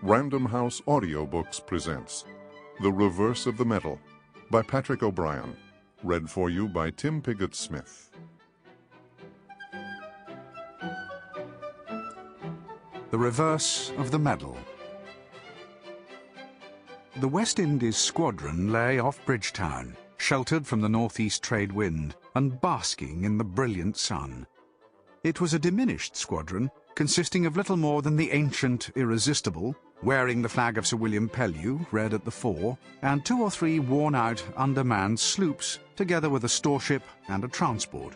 Random House Audiobooks presents The Reverse of the Medal by Patrick O'Brien. Read for you by Tim Pigott-Smith. The Reverse of the Medal. The West Indies squadron lay off Bridgetown, sheltered from the northeast trade wind and basking in the brilliant sun. It was a diminished squadron, consisting of little more than the ancient Irresistible, wearing the flag of Sir William Pellew, red at the fore, and 2 or 3 worn-out, undermanned sloops, together with a storeship and a transport.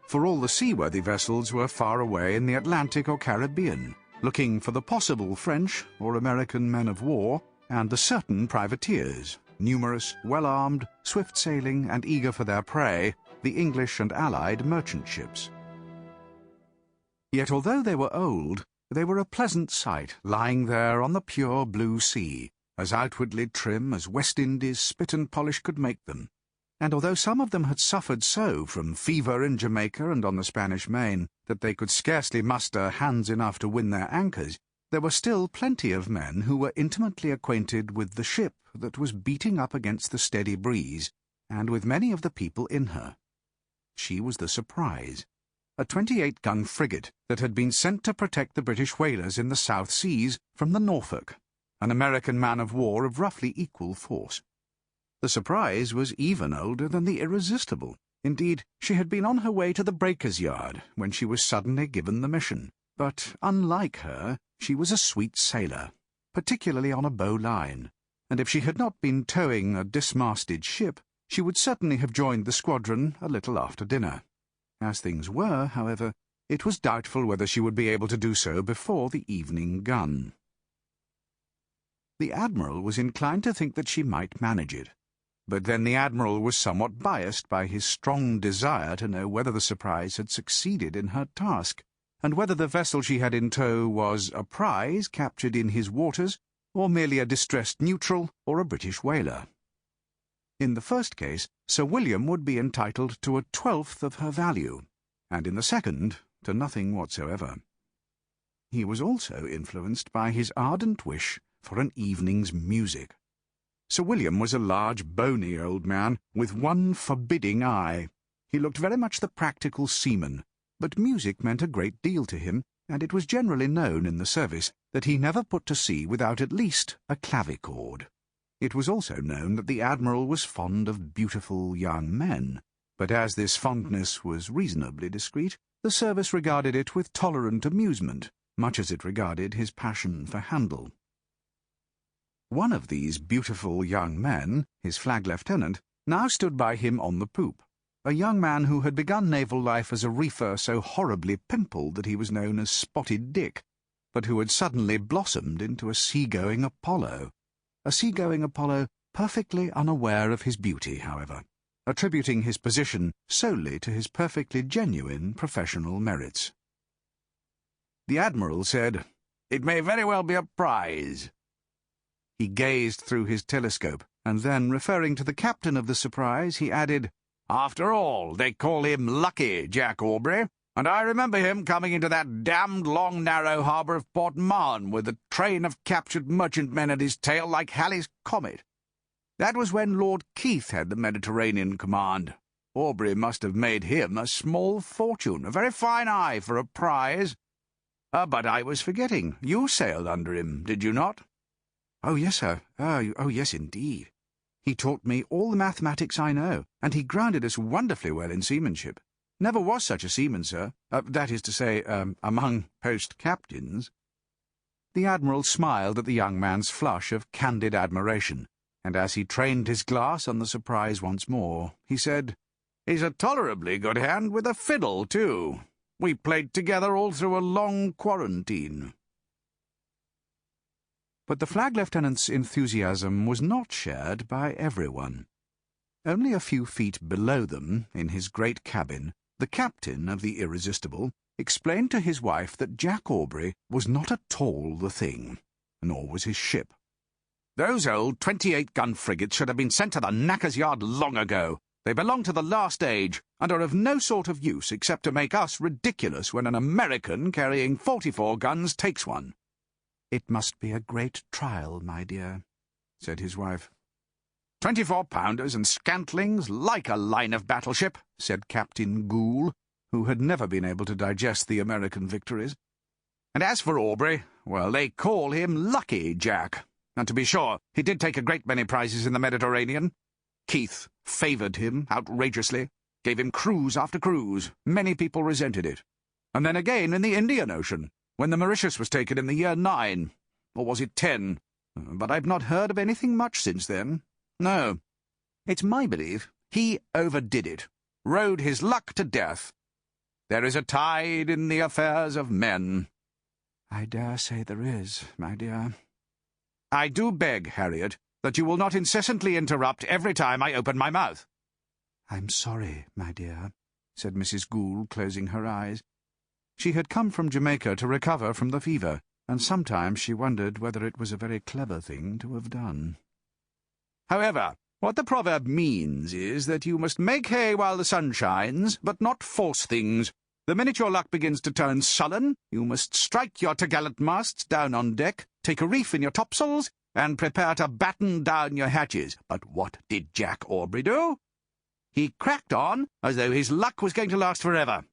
For all the seaworthy vessels were far away in the Atlantic or Caribbean, looking for the possible French or American men of war and the certain privateers, numerous, well-armed, swift-sailing and eager for their prey, the English and Allied merchant ships. Yet although they were old, they were a pleasant sight, lying there on the pure blue sea, as outwardly trim as West Indies spit and polish could make them. And although some of them had suffered so from fever in Jamaica and on the Spanish Main that they could scarcely muster hands enough to win their anchors, there were still plenty of men who were intimately acquainted with the ship that was beating up against the steady breeze, and with many of the people in her. She was the Surprise, a 28-gun frigate that had been sent to protect the British whalers in the South Seas from the Norfolk, an American man-of-war of roughly equal force. The Surprise was even older than the Irresistible. Indeed, she had been on her way to the breakers' yard when she was suddenly given the mission. But, unlike her, she was a sweet sailor, particularly on a bowline, and if she had not been towing a dismasted ship, she would certainly have joined the squadron a little after dinner. As things were, however, it was doubtful whether she would be able to do so before the evening gun. The Admiral was inclined to think that she might manage it, but then the Admiral was somewhat biased by his strong desire to know whether the Surprise had succeeded in her task, and whether the vessel she had in tow was a prize captured in his waters, or merely a distressed neutral or a British whaler. In the first case, Sir William would be entitled to 1/12 of her value, and in the second, to nothing whatsoever. He was also influenced by his ardent wish for an evening's music. Sir William was a large, bony old man, with one forbidding eye. He looked very much the practical seaman, but music meant a great deal to him, and it was generally known in the service that he never put to sea without at least a clavichord. It was also known that the Admiral was fond of beautiful young men, but as this fondness was reasonably discreet, the service regarded it with tolerant amusement, much as it regarded his passion for Handel. One of these beautiful young men, his flag lieutenant, now stood by him on the poop, a young man who had begun naval life as a reefer so horribly pimpled that he was known as Spotted Dick, but who had suddenly blossomed into a sea-going Apollo. A sea-going Apollo perfectly unaware of his beauty, however, attributing his position solely to his perfectly genuine professional merits. The Admiral said, "It may very well be a prize." He gazed through his telescope, and then, referring to the captain of the Surprise, he added, "After all, they call him Lucky, Jack Aubrey, and I remember him coming into that damned long narrow harbour of Port Mahon with a train of captured merchantmen at his tail like Halley's Comet. That was when Lord Keith had the Mediterranean command. Aubrey must have made him a small fortune, a very fine eye for a prize. But I was forgetting, you sailed under him, did you not?" "Oh, yes, sir. Oh, yes, indeed. He taught me all the mathematics I know, and he grounded us wonderfully well in seamanship. Never was such a seaman, sir. That is to say, among post-captains." The Admiral smiled at the young man's flush of candid admiration, and as he trained his glass on the Surprise once more, he said, "He's a tolerably good hand with a fiddle, too. We played together all through a long quarantine." But the flag lieutenant's enthusiasm was not shared by everyone. Only a few feet below them, in his great cabin, the captain of the Irresistible explained to his wife that Jack Aubrey was not at all the thing, nor was his ship. "Those old 28-gun frigates should have been sent to the knacker's yard long ago. They belong to the last age, and are of no sort of use except to make us ridiculous when an American carrying 44 guns takes one. "It must be a great trial, my dear," said his wife. 24-pounders and scantlings like a line of battleship, said Captain Goole, who had never been able to digest the American victories. And as for Aubrey, well, they call him Lucky Jack. And to be sure, he did take a great many prizes in the Mediterranean. Keith favoured him outrageously, gave him cruise after cruise. Many people resented it. And then again in the Indian Ocean, when the Mauritius was taken in the year 9, or was it 10? But I've not heard of anything much since then. No. It's my belief he overdid it, rode his luck to death. There is a tide in the affairs of men. I dare say there is, my dear. I do beg, Harriet, that you will not incessantly interrupt every time I open my mouth. I'm sorry, my dear, said Mrs. Goole, closing her eyes. She had come from Jamaica to recover from the fever, and sometimes she wondered whether it was a very clever thing to have done. However, what the proverb means is that you must make hay while the sun shines, but not force things. The minute your luck begins to turn sullen, you must strike your topgallant-masts down on deck, take a reef in your topsails, and prepare to batten down your hatches. But what did Jack Aubrey do? He cracked on as though his luck was going to last forever.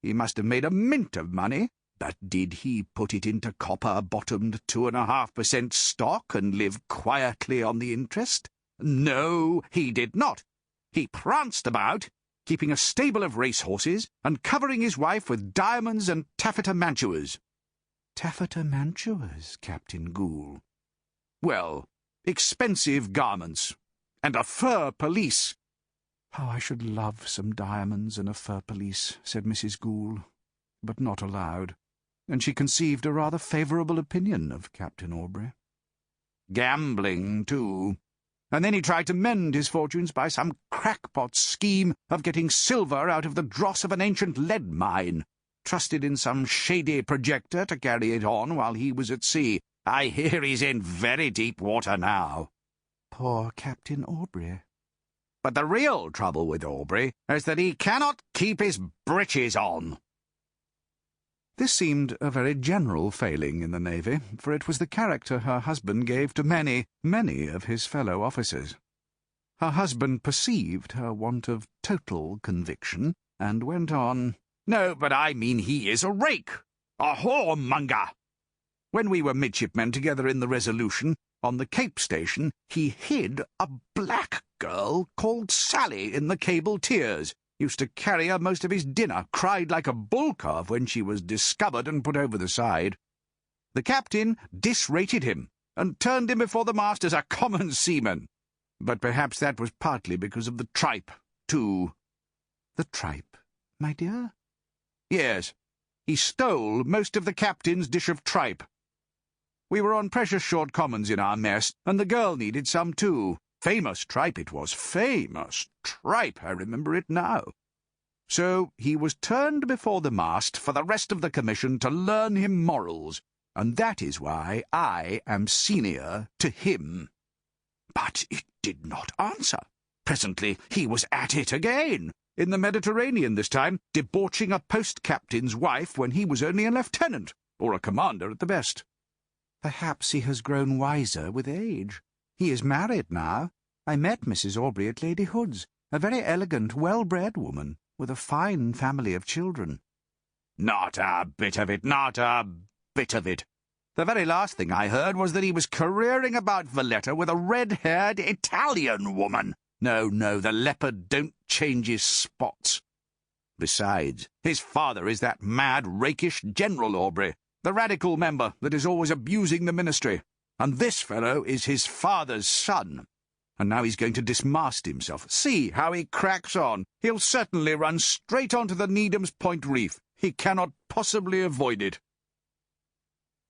He must have made a mint of money, but did he put it into copper-bottomed 2.5% stock and live quietly on the interest? No, he did not. He pranced about, keeping a stable of racehorses, and covering his wife with diamonds and taffeta mantuas. Taffeta mantuas, Captain Goole? Well, expensive garments, and a fur pelisse. How I should love some diamonds and a fur pelisse, said Mrs. Goole, but not aloud, and she conceived a rather favourable opinion of Captain Aubrey. Gambling, too. And then he tried to mend his fortunes by some crackpot scheme of getting silver out of the dross of an ancient lead mine, trusted in some shady projector to carry it on while he was at sea. I hear he's in very deep water now. Poor Captain Aubrey. But the real trouble with Aubrey is that he cannot keep his breeches on. This seemed a very general failing in the Navy, for it was the character her husband gave to many, many of his fellow officers. Her husband perceived her want of total conviction, and went on, "No, but I mean he is a rake, a whoremonger. When we were midshipmen together in the Resolution, on the Cape Station, he hid a black girl called Sally in the cable tiers. Used to carry her most of his dinner, cried like a bull-calf when she was discovered and put over the side. The captain disrated him, and turned him before the mast as a common seaman. But perhaps that was partly because of the tripe, too." "The tripe, my dear?" "Yes. He stole most of the captain's dish of tripe. We were on precious short commons in our mess, and the girl needed some too. Famous tripe it was, famous tripe, I remember it now. So he was turned before the mast for the rest of the commission to learn him morals, and that is why I am senior to him." But it did not answer. Presently he was at it again, in the Mediterranean this time, debauching a post-captain's wife when he was only a lieutenant, or a commander at the best. Perhaps he has grown wiser with age. He is married now. I met Mrs. Aubrey at Lady Hood's, a very elegant, well-bred woman, with a fine family of children. Not a bit of it, not a bit of it. The very last thing I heard was that he was careering about Valletta with a red-haired Italian woman. No, the leopard don't change his spots. Besides, his father is that mad, rakish General Aubrey, the radical member that is always abusing the ministry. And this fellow is his father's son. And now he's going to dismast himself. See how he cracks on. He'll certainly run straight onto the Needham's Point Reef. He cannot possibly avoid it."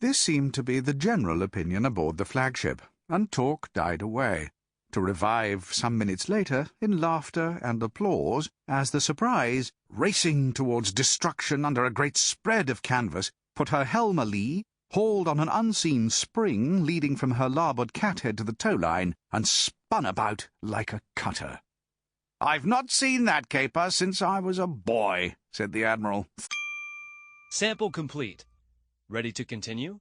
This seemed to be the general opinion aboard the flagship, and talk died away, to revive some minutes later in laughter and applause as the Surprise, racing towards destruction under a great spread of canvas, put her helm a-lee, hauled on an unseen spring leading from her larboard cathead to the tow-line, and spun about like a cutter. "I've not seen that caper since I was a boy," said the Admiral. Sample complete. Ready to continue?